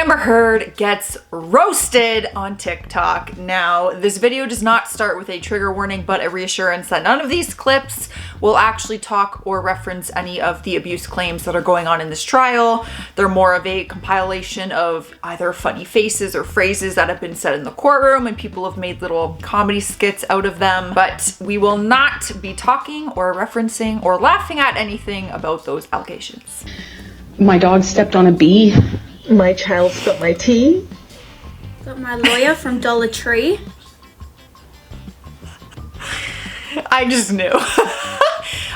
Amber Heard gets roasted on TikTok. Now, this video does not start with a trigger warning, but a reassurance that none of these clips will actually talk or reference any of the abuse claims that are going on in this trial. They're more of a compilation of either funny faces or phrases that have been said in the courtroom, and people have made little comedy skits out of them. But we will not be talking or referencing or laughing at anything about those allegations. My dog stepped on a bee. My child spilled my tea. Got my lawyer from Dollar Tree. I just knew.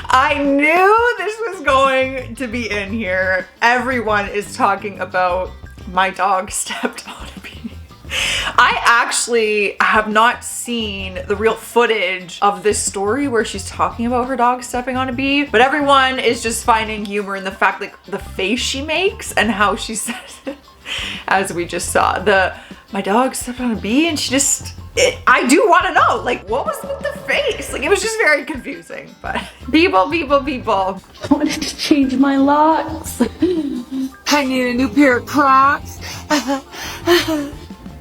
I knew this was going to be in here. Everyone is talking about my dog stepped on a bee. I actually have not seen the real footage of this story where she's talking about her dog stepping on a bee, but everyone is just finding humor in the fact, like, the face she makes and how she says it, as we just saw. My dog stepped on a bee, and she just, I do want to know, like, what was with the face? Like, it was just very confusing, but people. I wanted to change my locks. I need a new pair of Crocs.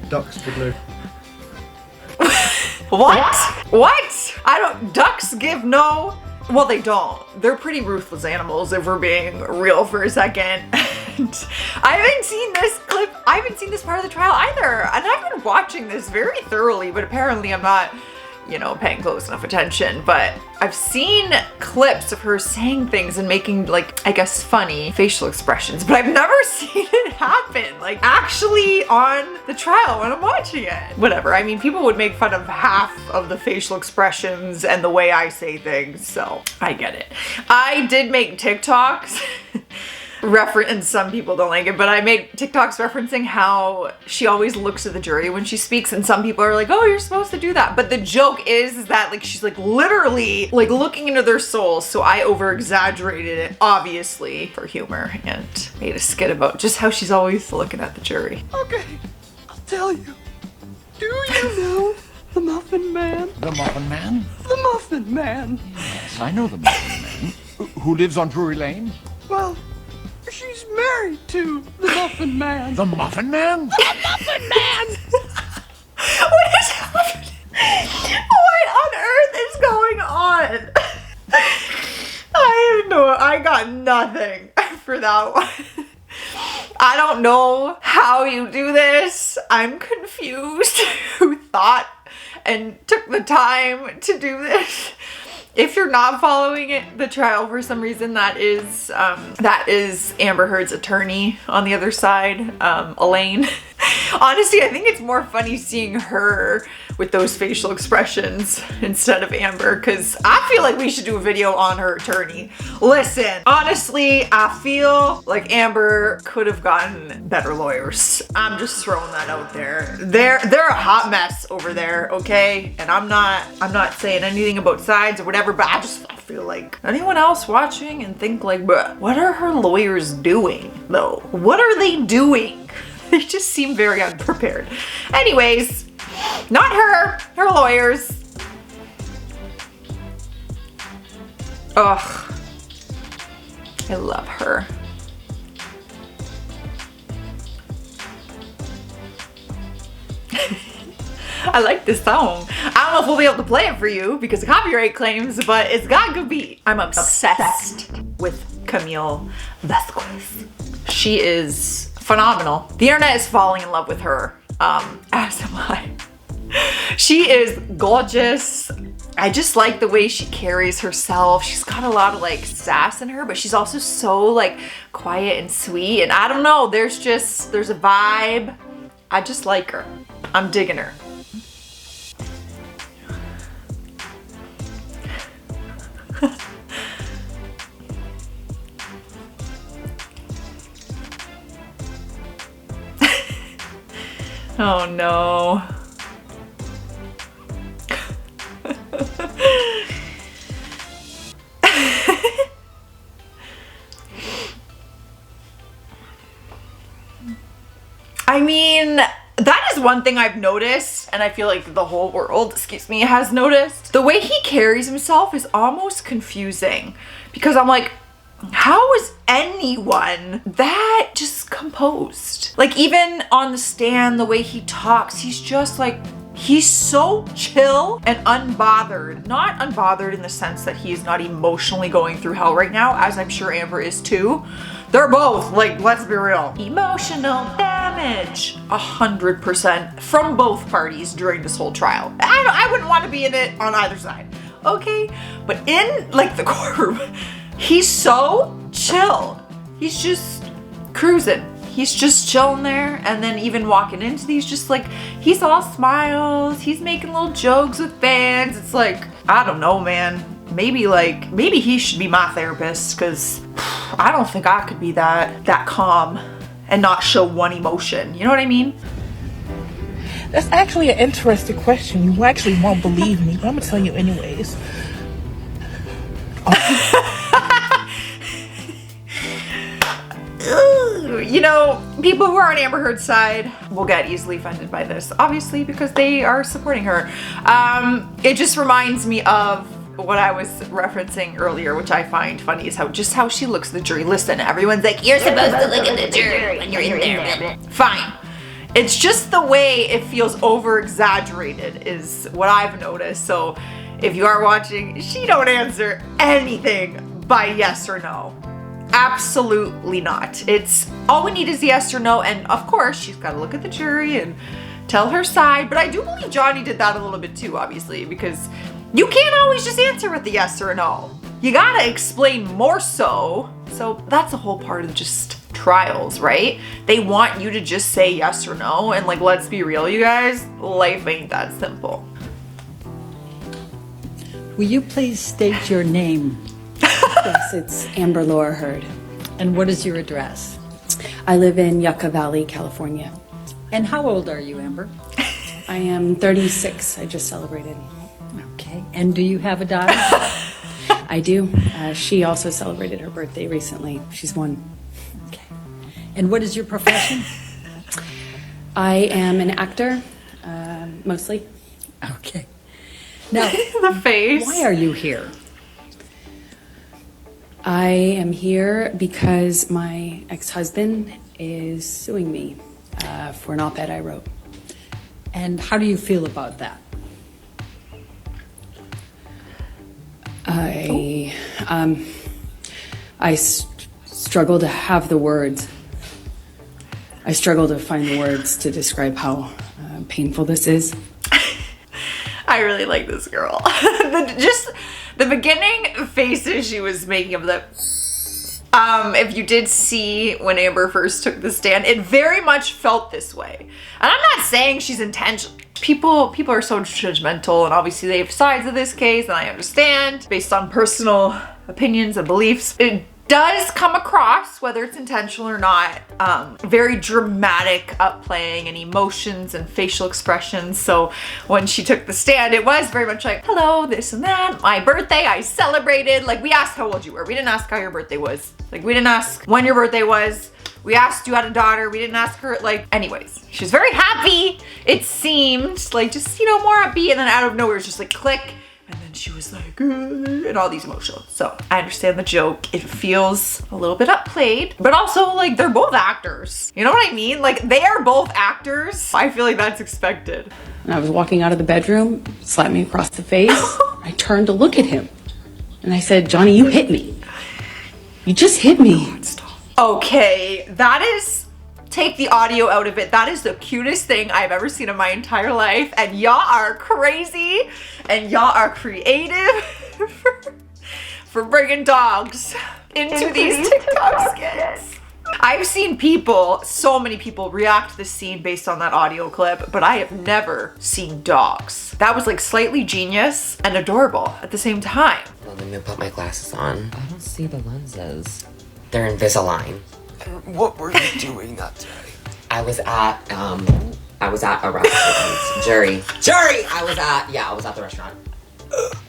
Ducks for blue. What? Ducks give no, well, they don't. They're pretty ruthless animals, if we're being real for a second. And I haven't seen this clip, I haven't seen this part of the trial either. And I've been watching this very thoroughly, but apparently I'm not, paying close enough attention. But I've seen clips of her saying things and making, like, I guess, funny facial expressions, but I've never seen it happen, like, actually on the trial when I'm watching it. Whatever, I mean, people would make fun of half of the facial expressions and the way I say things, so I get it. I did make TikToks and some people don't like it, but I made TikToks referencing how she always looks at the jury when she speaks, and some people are like, oh, you're supposed to do that. But the joke is that, like, she's, like, literally, like, looking into their souls. So I over-exaggerated it, obviously, for humor, and made a skit about just how she's always looking at the jury. Okay, I'll tell you. Do you know the Muffin Man? The Muffin Man? The Muffin Man. Yes, I know the Muffin Man. Who lives on Drury Lane? Well, she's married to the Muffin Man. The Muffin Man? The Muffin Man! What is happening? What on earth is going on? I got nothing for that one. I don't know how you do this. I'm confused. Who thought and took the time to do this? If you're not following the trial for some reason, that is Amber Heard's attorney on the other side, Elaine. Honestly, I think it's more funny seeing her with those facial expressions instead of Amber, because I feel like we should do a video on her attorney. Listen, honestly, I feel like Amber could have gotten better lawyers. I'm just throwing that out there. They're a hot mess over there, okay? And I'm not saying anything about sides or whatever, but I feel like anyone else watching and think like, bruh, what are her lawyers doing though? What are they doing? They just seem very unprepared. Anyways, not her lawyers. Ugh, I love her. I like this song. I don't know if we'll be able to play it for you because of copyright claims, but it's got a good beat. I'm obsessed with Camille Vasquez. She is phenomenal. The internet is falling in love with her, as am I. She is gorgeous. I just like the way she carries herself. She's got a lot of, like, sass in her, but she's also so, like, quiet and sweet. And I don't know, there's a vibe. I just like her. I'm digging her. Oh no. I mean, that is one thing I've noticed, and I feel like the whole world, has noticed. The way he carries himself is almost confusing, because I'm like, How is anyone that just composed? Like, even on the stand, the way he talks, he's just like, he's so chill and unbothered. Not unbothered in the sense that he is not emotionally going through hell right now, as I'm sure Amber is too. They're both, like, let's be real, emotional damage. 100% from both parties during this whole trial. I wouldn't want to be in it on either side, okay? But in, like, the courtroom, he's so chill. He's just cruising. He's just chilling there, and then even walking into these, just like, he's all smiles. He's making little jokes with fans. It's like, I don't know, man. Maybe he should be my therapist, because I don't think I could be that calm and not show one emotion. You know what I mean? That's actually an interesting question. You actually won't believe me, but I'm gonna tell you anyways. You know, people who are on Amber Heard's side will get easily offended by this, obviously, because they are supporting her. It just reminds me of what I was referencing earlier, which I find funny, is how she looks at the jury. Listen, everyone's like, you're supposed to look at the jury when you're in there. Fine. It's just the way it feels over-exaggerated is what I've noticed. So if you are watching, she don't answer anything by yes or no. Absolutely not. It's all we need is yes or no, and of course she's got to look at the jury and tell her side. But I do believe Johnny did that a little bit too, obviously, because you can't always just answer with a yes or a no. You gotta explain more so. So that's a whole part of just trials, right? They want you to just say yes or no, and like, let's be real, you guys, life ain't that simple. Will you please state your name? Yes, it's Amber Laura Heard. And what is your address? I live in Yucca Valley, California. And how old are you, Amber? I am 36. I just celebrated. Okay. And do you have a daughter? I do. She also celebrated her birthday recently. She's 1. Okay. And what is your profession? I am an actor, mostly. Okay. Now, The face. why are you here? I am here because my ex-husband is suing me for an op-ed I wrote. And how do you feel about that? I struggle to have the words. I struggle to find the words to describe how painful this is. I really like this girl. Just the beginning faces she was making of the... if you did see when Amber first took the stand, it very much felt this way. And I'm not saying she's intentional. People are so judgmental, and obviously they have sides of this case, and I understand based on personal opinions and beliefs. It does come across, whether it's intentional or not, very dramatic upplaying and emotions and facial expressions. So when she took the stand, it was very much like, hello, this and that, my birthday, I celebrated. Like, we asked how old you were. We didn't ask how your birthday was. Like, we didn't ask when your birthday was. We asked you had a daughter. We didn't ask her, like, anyways. She's very happy. It seemed like just, you know, more upbeat, and then out of nowhere it's just like click. And then she was like, and all these emotions. So I understand the joke. It feels a little bit upplayed, but also like they're both actors. You know what I mean? Like, they are both actors. I feel like that's expected. And I was walking out of the bedroom, slapped me across the face. I turned to look at him and I said, Johnny, you hit me. You just hit me. Okay, that is, take the audio out of it. That is the cutest thing I've ever seen in my entire life. And y'all are crazy and y'all are creative for bringing dogs into these TikTok skits. I've seen people, so many people react to the scene based on that audio clip, but I have never seen dogs. That was like slightly genius and adorable at the same time. Well, let me put my glasses on. I don't see the lenses. They're Invisalign. What were you doing that day? I was at a restaurant. Jury. I was at the restaurant.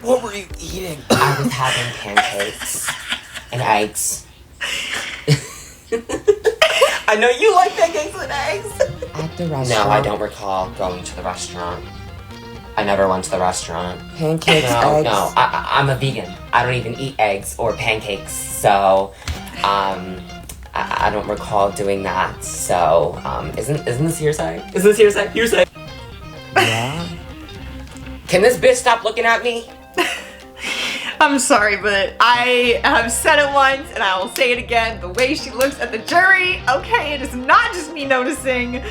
What were you eating? I was having pancakes and eggs. I know you like pancakes and eggs. At the restaurant. No, I don't recall going to the restaurant. I never went to the restaurant. Pancakes, No, eggs. no, I'm a vegan. I don't even eat eggs or pancakes, so I don't recall doing that. So isn't this hearsay? Is this hearsay? Hearsay. Yeah. Can this bitch stop looking at me? I'm sorry, but I have said it once and I will say it again. The way she looks at the jury, okay, it is not just me noticing.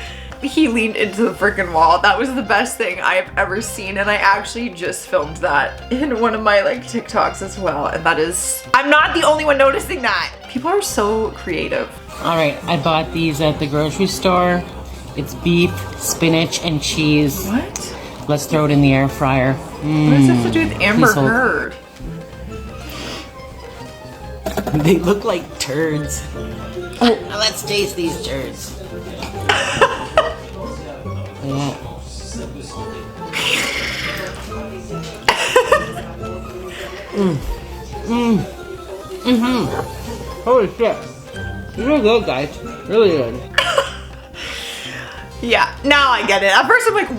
He leaned into the freaking wall. That was the best thing I have ever seen, and I actually just filmed that in one of my like TikToks as well. And that is, I'm not the only one noticing that. People are so creative. All right, I bought these at the grocery store. It's beef, spinach, and cheese. What? Let's throw it in the air fryer. What does this have to do with Amber Please hold. Heard? They look like turds. Oh, now let's taste these turds. Yeah. Holy shit. These are good, guys. Really good. Yeah, now I get it. At first I'm like,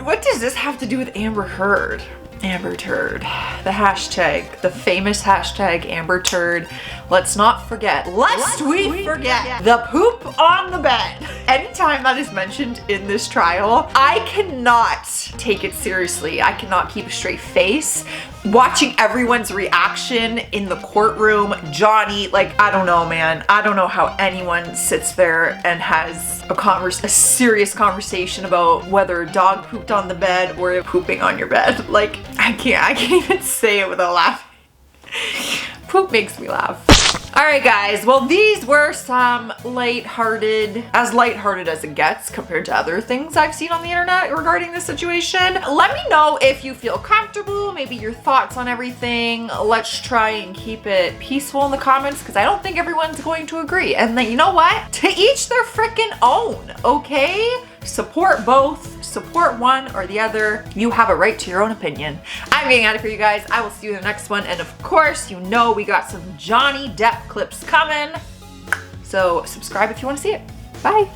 what does this have to do with Amber Heard? Amber Turd. The hashtag, the famous hashtag Amber Turd. Let's not forget, lest we forget the poop on the bed. Anytime that is mentioned in this trial, I cannot take it seriously. I cannot keep a straight face. Watching everyone's reaction in the courtroom, Johnny, like, I don't know, man. I don't know how anyone sits there and has a serious conversation about whether a dog pooped on the bed or pooping on your bed. Like, I can't even say it without laughing. Poop makes me laugh. All right, guys, well, these were some lighthearted as it gets compared to other things I've seen on the internet regarding this situation. Let me know if you feel comfortable, maybe your thoughts on everything. Let's try and keep it peaceful in the comments, because I don't think everyone's going to agree. And then, you know what? To each their freaking own, okay? Support both, support one or the other. You have a right to your own opinion. I'm getting out of here, you guys. I will see you in the next one. And of course, you know we got some Johnny Depp clips coming. So subscribe if you want to see it. Bye.